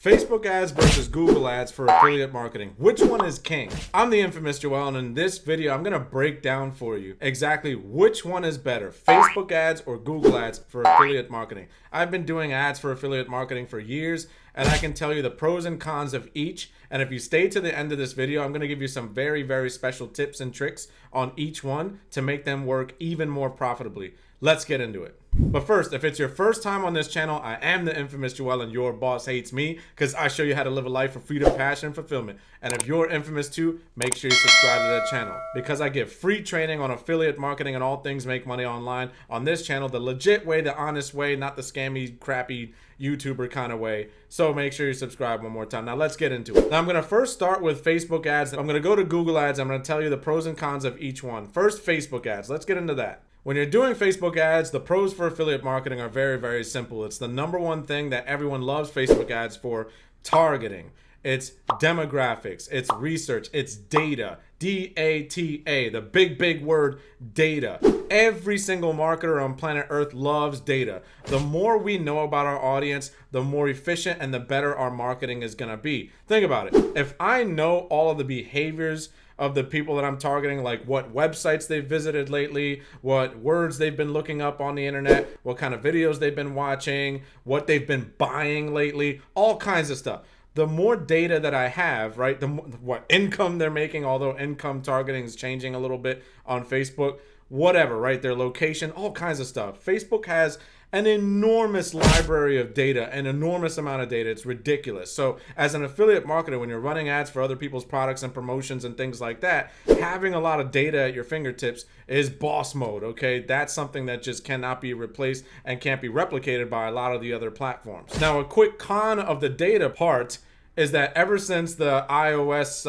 Facebook ads versus Google ads for affiliate marketing. Which one is king? I'm the infamous Joel, and in this video, I'm gonna break down for you exactly which one is better, Facebook ads or Google ads for affiliate marketing. I've been doing ads for affiliate marketing for years, and I can tell you the pros and cons of each. And if you stay to the end of this video, I'm gonna give you some very, very special tips and tricks on each one to make them work even more profitably. Let's get into it. But first, if it's your first time on this channel, I am the infamous Joel, and your boss hates me because I show you how to live a life of freedom, passion, and fulfillment. And if you're infamous too, make sure you subscribe to the channel because I give free training on affiliate marketing and all things make money online on this channel, the legit way, the honest way, not the scammy, crappy YouTuber kind of way. So make sure you subscribe one more time. Now let's get into it. Now I'm going to first start with Facebook ads. I'm going to go to Google ads. I'm going to tell you the pros and cons of each one. First, Facebook ads. Let's get into that. When you're doing Facebook ads, the pros for affiliate marketing are very, very simple. It's the number one thing that everyone loves Facebook ads for: targeting. It's demographics, it's research, it's data. D-A-T-A, the big word, data. Every single marketer on planet Earth loves data. The more we know about our audience, the more efficient and the better our marketing is gonna be. Think about it. If I know all of the behaviors of the people that I'm targeting, like what websites they've visited lately, what words they've been looking up on the internet, what kind of videos they've been watching, what they've been buying lately, all kinds of stuff. The more data that I have, right, the more, what income they're making, although income targeting is changing a little bit on Facebook, whatever, right, their location, all kinds of stuff. Facebook has an enormous library of data, an enormous amount of data. It's ridiculous. So as an affiliate marketer, when you're running ads for other people's products and promotions and things like that, having a lot of data at your fingertips is boss mode, okay? That's something that just cannot be replaced and can't be replicated by a lot of the other platforms. Now, a quick con of the data part is that ever since the iOS,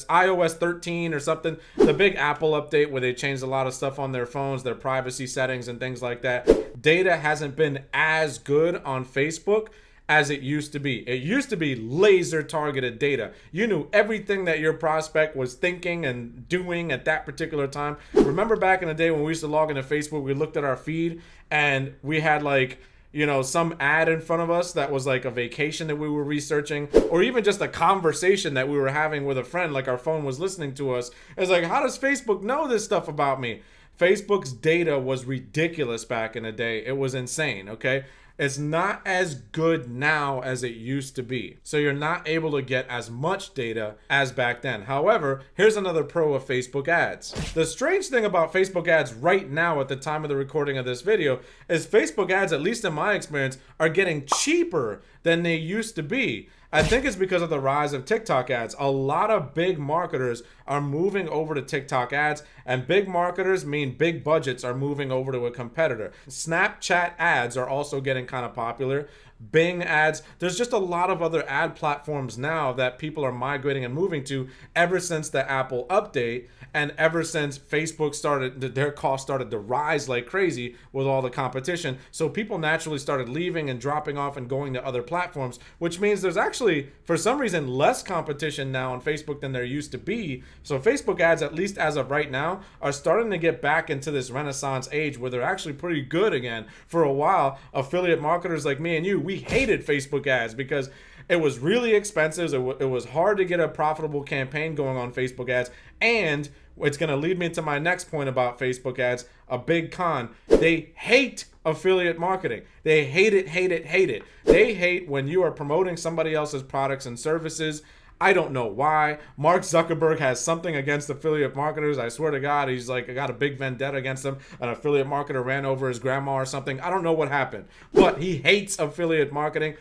iOS 13 or something, the big Apple update where they changed a lot of stuff on their phones, their privacy settings and things like that, data hasn't been as good on Facebook as it used to be. It used to be laser targeted data. You knew everything that your prospect was thinking and doing at that particular time. Remember back in the day when we used to log into Facebook, we looked at our feed and we had like, you know, some ad in front of us that was like a vacation that we were researching, or even just a conversation that we were having with a friend, like our phone was listening to us. It's like, how does Facebook know this stuff about me? Facebook's data was ridiculous back in the day. It was insane, okay? It's not as good now as it used to be. So you're not able to get as much data as back then. However, here's another pro of Facebook ads. The strange thing about Facebook ads right now at the time of the recording of this video is Facebook ads, at least in my experience, are getting cheaper than they used to be. I think it's because of the rise of TikTok ads. A lot of big marketers are moving over to TikTok ads, and big marketers mean big budgets are moving over to a competitor. Snapchat ads are also getting kind of popular. Bing ads. There's just a lot of other ad platforms now that people are migrating and moving to ever since the Apple update and ever since Facebook started, their costs started to rise like crazy with all the competition. So people naturally started leaving and dropping off and going to other platforms, which means there's actually, for some reason, less competition now on Facebook than there used to be. So Facebook ads, at least as of right now, are starting to get back into this Renaissance age where they're actually pretty good again. For a while, affiliate marketers like me and you, we hated Facebook ads because it was really expensive. It was hard to get a profitable campaign going on Facebook ads. And it's going to lead me to my next point about Facebook ads, a big con. They hate affiliate marketing. They hate it, hate it, hate it. They hate when you are promoting somebody else's products and services. I don't know why. Mark Zuckerberg has something against affiliate marketers. I swear to God, he's like, I got a big vendetta against them. An affiliate marketer ran over his grandma or something. I don't know what happened, but he hates affiliate marketing.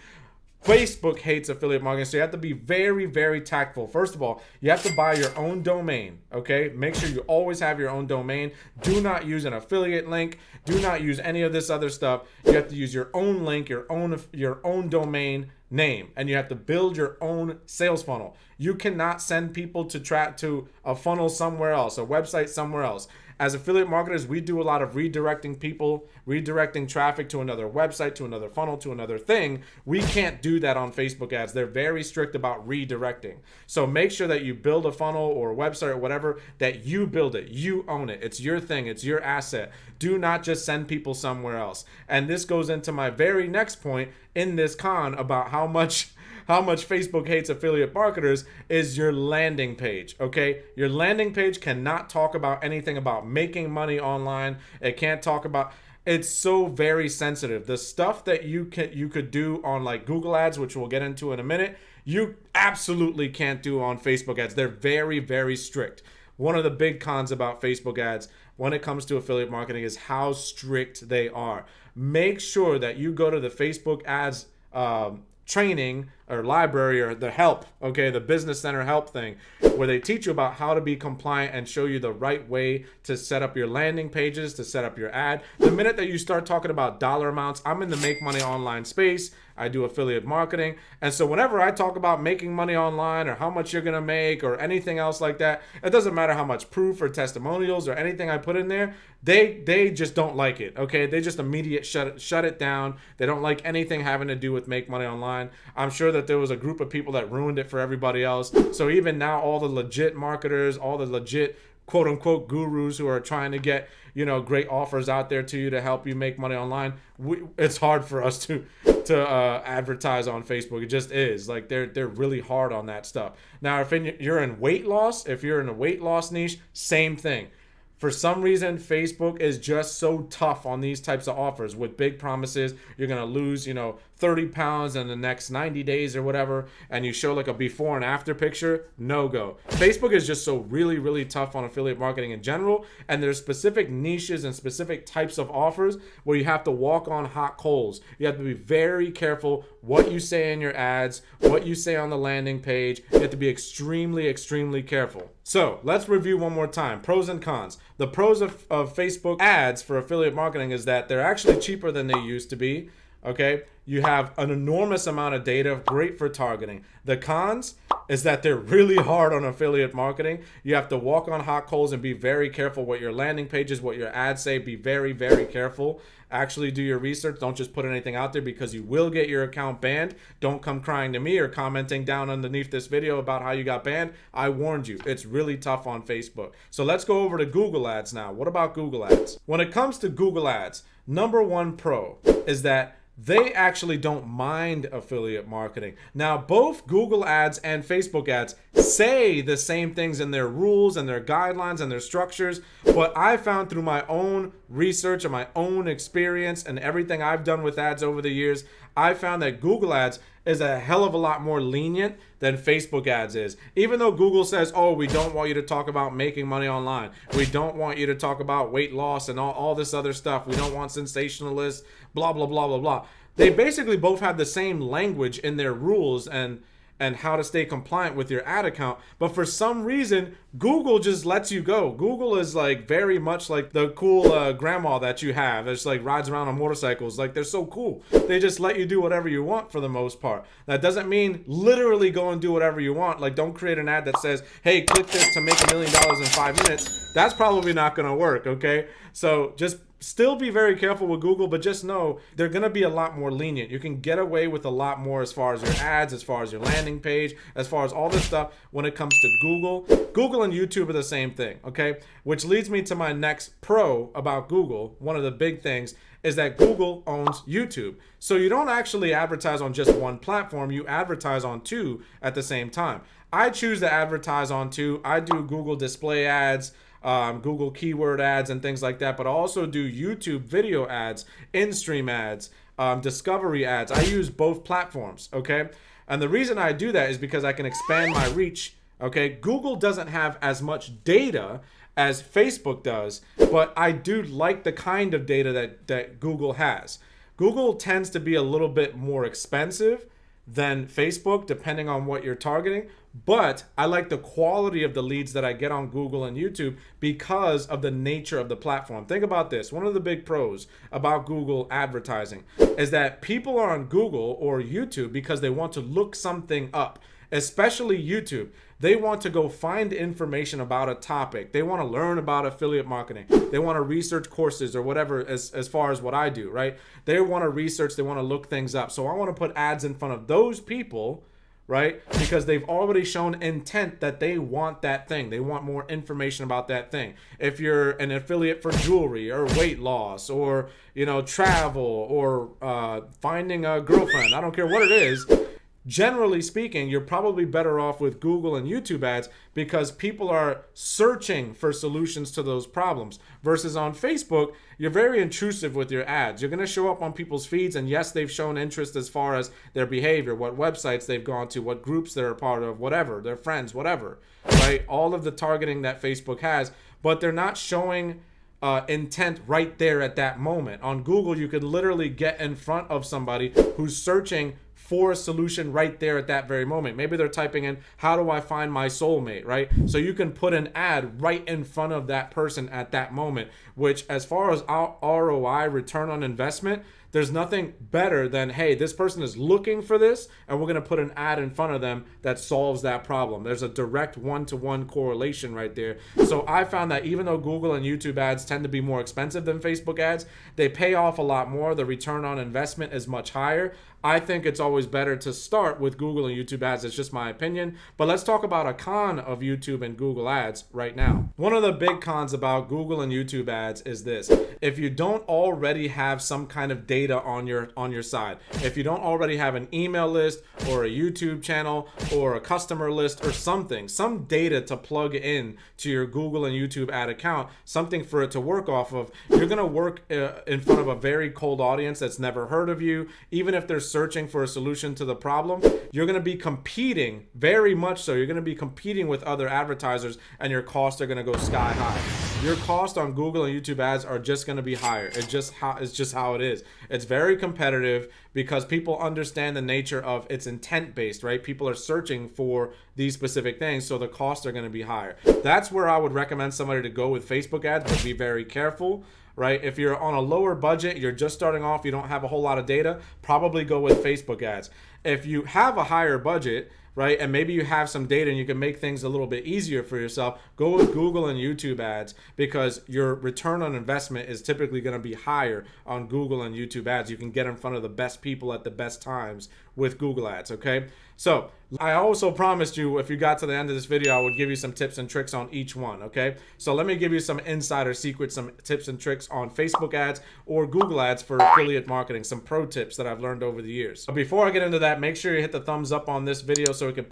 Facebook hates affiliate marketing, so you have to be very, very tactful. First of all, you have to buy your own domain, okay? Make sure you always have your own domain. Do not use an affiliate link. Do not use any of this other stuff. You have to use your own link, your own domain name, and you have to build your own sales funnel. You cannot send people to a funnel somewhere else, a website somewhere else. As affiliate marketers, we do a lot of redirecting people, redirecting traffic to another website, to another funnel, to another thing. We can't do that on Facebook ads. They're very strict about redirecting. So make sure that you build a funnel or a website or whatever, that you build it, you own it. It's your thing, it's your asset. Do not just send people somewhere else. And this goes into my very next point in this con about how much Facebook hates affiliate marketers is your landing page, okay? Your landing page cannot talk about anything about making money online. It can't talk about, it's so very sensitive. The stuff that you could do on like Google ads, which we'll get into in a minute, you absolutely can't do on Facebook ads. They're very, very strict. One of the big cons about Facebook ads when it comes to affiliate marketing is how strict they are. Make sure that you go to the Facebook ads training or library or the help, okay, the business center help thing, where they teach you about how to be compliant and show you the right way to set up your landing pages, to set up your ad. The minute that you start talking about dollar amounts, I'm in the make money online space. I do affiliate marketing. And so whenever I talk about making money online or how much you're going to make or anything else like that, it doesn't matter how much proof or testimonials or anything I put in there. They just don't like it. Okay. They just immediate shut it down. They don't like anything having to do with make money online. I'm sure that there was a group of people that ruined it for everybody else. So even now, all the legit marketers, all the legit quote unquote gurus who are trying to get, you know, great offers out there to you to help you make money online, it's hard for us to advertise on Facebook. It just is. Like they're really hard on that stuff. Now, if you're in weight loss, if you're in a weight loss niche, same thing. For some reason, Facebook is just so tough on these types of offers with big promises. You're going to lose, 30 pounds in the next 90 days or whatever, and you show like a before and after picture, no go. Facebook is just so really, really tough on affiliate marketing in general, and there's specific niches and specific types of offers where you have to walk on hot coals. You have to be very careful what you say in your ads, what you say on the landing page. You have to be extremely, extremely careful. So let's review one more time. Pros and cons. The pros of Facebook ads for affiliate marketing is that they're actually cheaper than they used to be. Okay, you have an enormous amount of data, great for targeting. The cons is that they're really hard on affiliate marketing. You have to walk on hot coals and be very careful what your landing pages, what your ads say. Be very, very careful. Actually do your research. Don't just put anything out there because you will get your account banned. Don't come crying to me or commenting down underneath this video about how you got banned. I warned you. It's really tough on Facebook. So let's go over to Google ads now. What about Google ads? When it comes to Google ads, number one pro is that they actually don't mind affiliate marketing. Now, both Google ads and Facebook ads say the same things in their rules and their guidelines and their structures, but I found through my own research and my own experience and everything I've done with ads over the years, I found that Google ads is a hell of a lot more lenient than Facebook ads is. Even though Google says, oh, we don't want you to talk about making money online. We don't want you to talk about weight loss and all this other stuff. We don't want sensationalists, blah, blah, blah, blah, blah. They basically both have the same language in their rules and how to stay compliant with your ad account. But for some reason, Google just lets you go. Google is like very much like the cool grandma that you have. It's like rides around on motorcycles. Like they're so cool. They just let you do whatever you want for the most part. That doesn't mean literally go and do whatever you want. Like don't create an ad that says, hey, click this to make $1 million in 5 minutes. That's probably not going to work, okay? So just still be very careful with Google, but just know they're going to be a lot more lenient. You can get away with a lot more as far as your ads, as far as your landing page, as far as all this stuff when it comes to Google. Google and YouTube are the same thing, okay? Which leads me to my next pro about Google. One of the big things is that Google owns YouTube. So you don't actually advertise on just one platform, you advertise on two at the same time. I choose to advertise on two. I do Google display ads, Google keyword ads and things like that, but I also do YouTube video ads, in-stream ads, discovery ads. I use both platforms, okay? And the reason I do that is because I can expand my reach, okay? Google doesn't have as much data as Facebook does, but I do like the kind of data that Google has. Google tends to be a little bit more expensive than Facebook, depending on what you're targeting. But I like the quality of the leads that I get on Google and YouTube because of the nature of the platform. Think about this. One of the big pros about Google advertising is that people are on Google or YouTube because they want to look something up. especially YouTube. They want to go find information about a topic. They want to learn about affiliate marketing. They want to research courses or whatever, as far as what I do, right? They want to research, they want to look things up. So I want to put ads in front of those people, right? Because they've already shown intent that they want that thing. They want more information about that thing. If you're an affiliate for jewelry or weight loss or, travel or finding a girlfriend, I don't care what it is. Generally speaking, you're probably better off with Google and YouTube ads because people are searching for solutions to those problems. Versus on Facebook, you're very intrusive with your ads. You're going to show up on people's feeds, and yes, they've shown interest as far as their behavior, what websites they've gone to, what groups they're a part of, whatever, their friends, whatever, right? All of the targeting that Facebook has, but they're not showing intent right there at that moment. On Google, you could literally get in front of somebody who's searching for a solution right there at that very moment. Maybe they're typing in, how do I find my soulmate, right? So you can put an ad right in front of that person at that moment, which as far as ROI, return on investment, there's nothing better than, hey, this person is looking for this, and we're going to put an ad in front of them that solves that problem. There's a direct one-to-one correlation right there. So I found that even though Google and YouTube ads tend to be more expensive than Facebook ads, they pay off a lot more. The return on investment is much higher. I think it's always better to start with Google and YouTube ads. It's just my opinion. But let's talk about a con of YouTube and Google ads right now. One of the big cons about Google and YouTube ads is this. If you don't already have some kind of data on your side, if you don't already have an email list or a YouTube channel or a customer list or something, some data to plug in to your Google and YouTube ad account, something for it to work off of, you're going to work in front of a very cold audience that's never heard of you. Even if they're searching for a solution to the problem, you're going to be competing, very much so. You're going to be competing with other advertisers, and your costs are going to go sky high. Your cost on Google and YouTube ads are just going to be higher. It's just how it is. It's very competitive because people understand the nature of it's intent based, right? People are searching for these specific things, so the costs are going to be higher. That's where I would recommend somebody to go with Facebook ads, but be very careful. Right? If you're on a lower budget, you're just starting off, you don't have a whole lot of data, probably go with Facebook ads. If you have a higher budget, right, and maybe you have some data and you can make things a little bit easier for yourself, go with Google and YouTube ads because your return on investment is typically going to be higher on Google and YouTube ads. You can get in front of the best people at the best times with Google ads, okay? So I also promised you if you got to the end of this video, I would give you some tips and tricks on each one, okay? So let me give you some insider secrets, some tips and tricks on Facebook ads or Google ads for affiliate marketing, some pro tips that I've learned over the years. But before I get into that, make sure you hit the thumbs up on this video so it can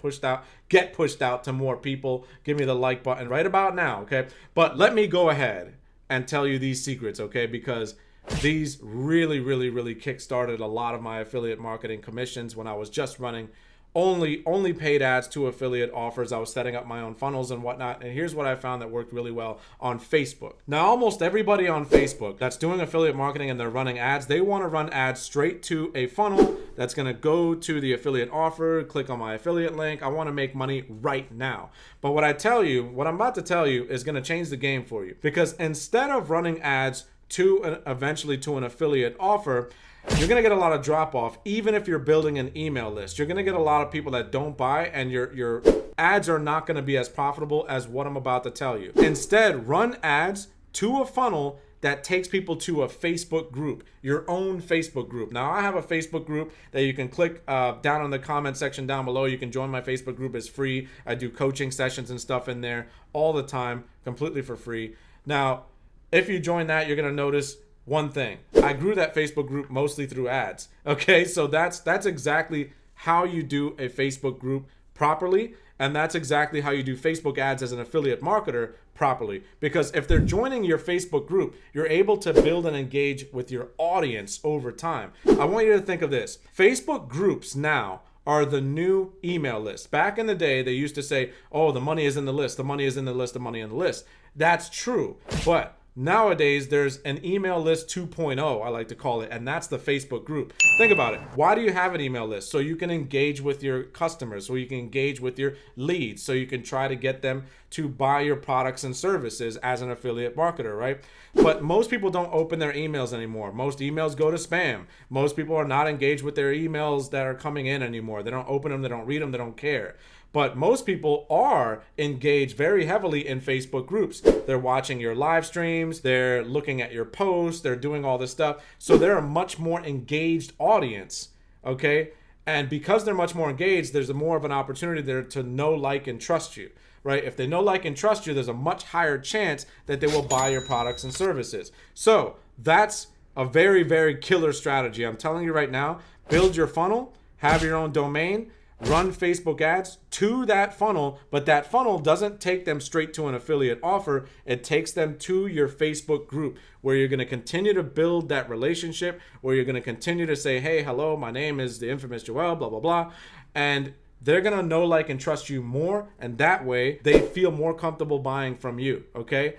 get pushed out to more people. Give me the like button right about now, okay? But let me go ahead and tell you these secrets, okay? Because these really kick-started a lot of my affiliate marketing commissions when I was just running only paid ads to affiliate offers. I was setting up my own funnels and whatnot. And here's what I found that worked really well on Facebook. Now, almost everybody on Facebook that's doing affiliate marketing and they're running ads, they want to run ads straight to a funnel that's going to go to the affiliate offer, click on my affiliate link. I want to make money right now. But what I'm about to tell you is going to change the game for you, because instead of running ads eventually to an affiliate offer, you're going to get a lot of drop off. Even if you're building an email list, you're going to get a lot of people that don't buy, and your ads are not going to be as profitable as what I'm about to tell you. Instead, run ads to a funnel that takes people to a Facebook group, your own Facebook group. Now, I have a Facebook group that you can click down in the comment section down below. You can join my Facebook group. It's free. I do coaching sessions and stuff in there all the time, completely for free. Now, if you join that, you're going to notice one thing. I grew that Facebook group mostly through ads. Okay, so that's exactly how you do a Facebook group properly, and that's exactly how you do Facebook ads as an affiliate marketer properly. Because if they're joining your Facebook group, you're able to build and engage with your audience over time. I want you to think of this. Facebook groups now are the new email list. Back in the day, they used to say, oh, the money is in the list, the money is in the list, the money in the list. That's true, but Nowadays, there's an email list 2.0, I like to call it, and that's the Facebook group. Think about it. Why do you have an email list? So you can engage with your customers, so you can engage with your leads, so you can try to get them to buy your products and services as an affiliate marketer, right? But most people don't open their emails anymore. Most emails go to spam. Most people are not engaged with their emails that are coming in anymore. They don't open them, they don't read them, they don't care. But most people are engaged very heavily in Facebook groups. They're watching your live streams, they're looking at your posts, they're doing all this stuff. So they're a much more engaged audience, okay? And because they're much more engaged, there's more of an opportunity there to know, like, and trust you, right? If they know, like, and trust you, there's a much higher chance that they will buy your products and services. So that's a very, very killer strategy. I'm telling you right now, build your funnel, have your own domain, run Facebook ads to that funnel, but that funnel doesn't take them straight to an affiliate offer. It takes them to your Facebook group where you're going to continue to build that relationship, where you're going to continue to say, hey, hello, my name is the infamous Joel, blah, blah, blah. And they're going to know, like, and trust you more. And that way they feel more comfortable buying from you. Okay.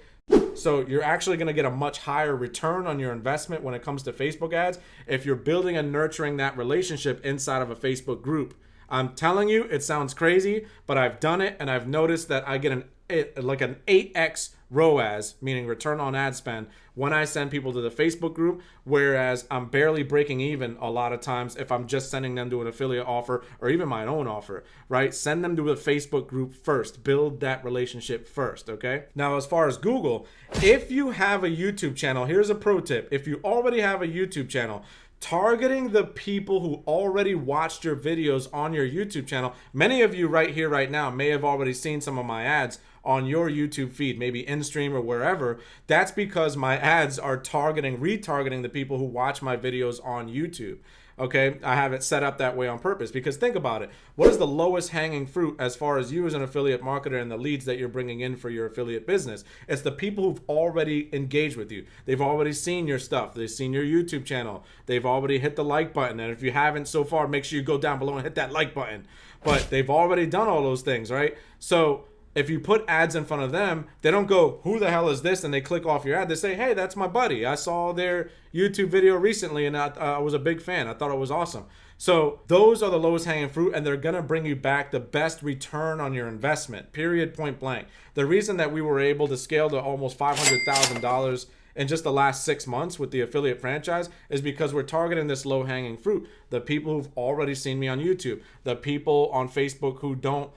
So you're actually going to get a much higher return on your investment when it comes to Facebook ads if you're building and nurturing that relationship inside of a Facebook group. I'm telling you, it sounds crazy, but I've done it, and I've noticed that I get an 8x ROAS, meaning return on ad spend, when I send people to the Facebook group, whereas I'm barely breaking even a lot of times if I'm just sending them to an affiliate offer or even my own offer, right? Send them to the Facebook group first. Build that relationship first, okay? Now, as far as Google, if you have a YouTube channel, here's a pro tip. If you already have a YouTube channel, targeting the people who already watched your videos on your YouTube channel. Many of you right here, right now, may have already seen some of my ads on your YouTube feed, maybe in stream or wherever. That's because my ads are retargeting the people who watch my videos on YouTube. Okay, I have it set up that way on purpose because think about it. What is the lowest hanging fruit as far as you as an affiliate marketer and the leads that you're bringing in for your affiliate business? It's the people who've already engaged with you. They've already seen your stuff. They've seen your YouTube channel. They've already hit the like button. And if you haven't so far, make sure you go down below and hit that like button. But they've already done all those things, right? So if you put ads in front of them, they don't go, who the hell is this? And they click off your ad. They say, hey, that's my buddy. I saw their YouTube video recently and I was a big fan. I thought it was awesome. So those are the lowest hanging fruit, and they're going to bring you back the best return on your investment, period, point blank. The reason that we were able to scale to almost $500,000 in just the last 6 months with the affiliate franchise is because we're targeting this low hanging fruit. The people who've already seen me on YouTube, the people on Facebook who don't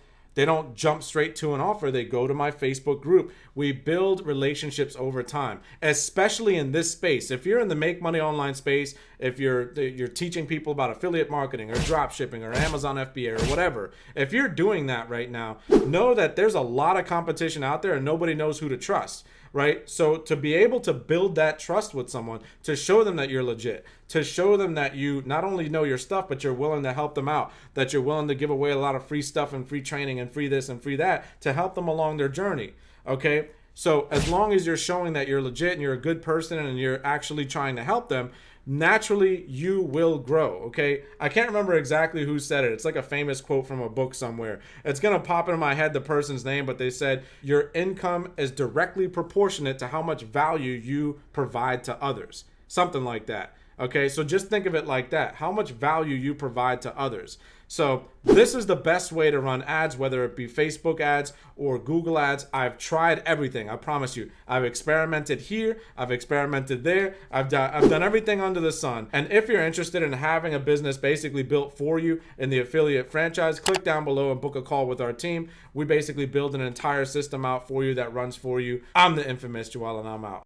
jump straight to an offer. They go to my Facebook group. We build relationships over time, especially in this space. If you're in the make money online space, if you're teaching people about affiliate marketing or drop shipping or Amazon FBA or whatever, if you're doing that right now, know that there's a lot of competition out there and nobody knows who to trust. Right? So to be able to build that trust with someone, to show them that you're legit, to show them that you not only know your stuff, but you're willing to help them out, that you're willing to give away a lot of free stuff and free training and free this and free that to help them along their journey. Okay? So as long as you're showing that you're legit and you're a good person and you're actually trying to help them, naturally you will grow. Okay, I can't remember exactly who said it. It's like a famous quote from a book somewhere. It's gonna pop into my head the person's name, but they said your income is directly proportionate to how much value you provide to others, something like that. Okay, so just think of it like that, how much value you provide to others. So this is the best way to run ads, whether it be Facebook ads or Google ads. I've tried everything, I promise you. I've experimented here, I've experimented there, I've done everything under the sun. And if you're interested in having a business basically built for you in the affiliate franchise, click down below and book a call with our team. We basically build an entire system out for you that runs for you. I'm the infamous Joel, and I'm out.